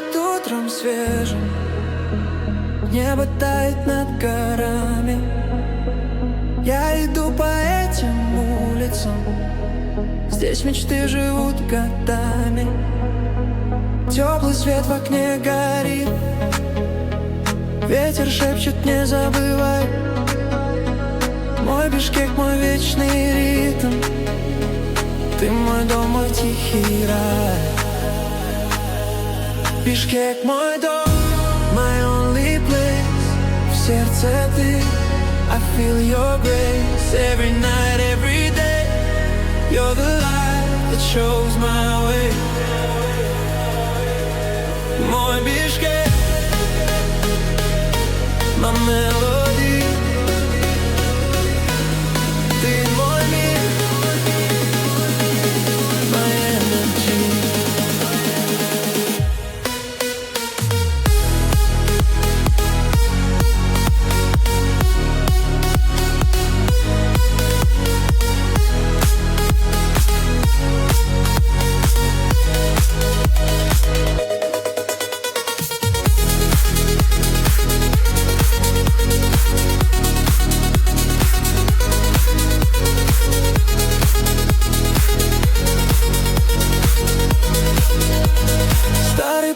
пахнет утром свежим, небо тает над горами. Я иду по этим улицам, здесь мечты живут годами. Теплый свет в окне горит, ветер шепчет: не забывай. Мой Бишкек, мой вечный ритм, ты мой дом, мой тихий рай. Бишкек мой дом, my only place. В сердце ты, I feel your grace. Every night, every day, you're the light that shows my way. Мой Бишкек, my melody. Ты мой мир, my energy.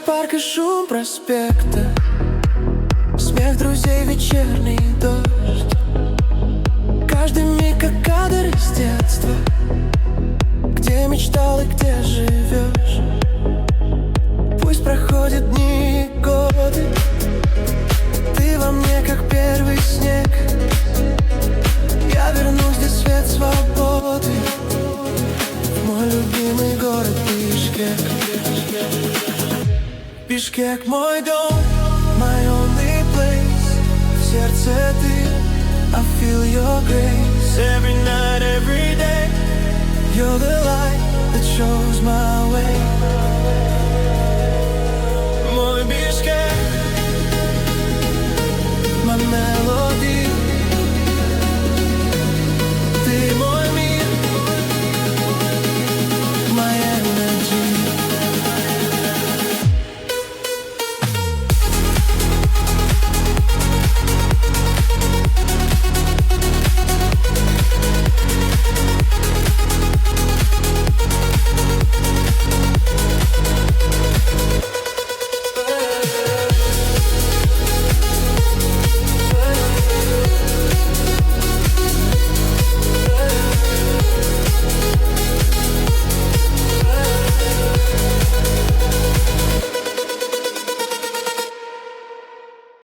Парк и шум проспекта, смех друзей, вечерний дождь. Каждый миг как кадр из детства, где мечтал и где живешь. Пусть проходят дни и годы, ты во мне как первый снег. Я вернусь, где свет свободы, в мой любимый город Бишкек. Бишкек мой дом, my only place. В сердце ты, I feel your grace. Every night, every day, you're the light that shows my way.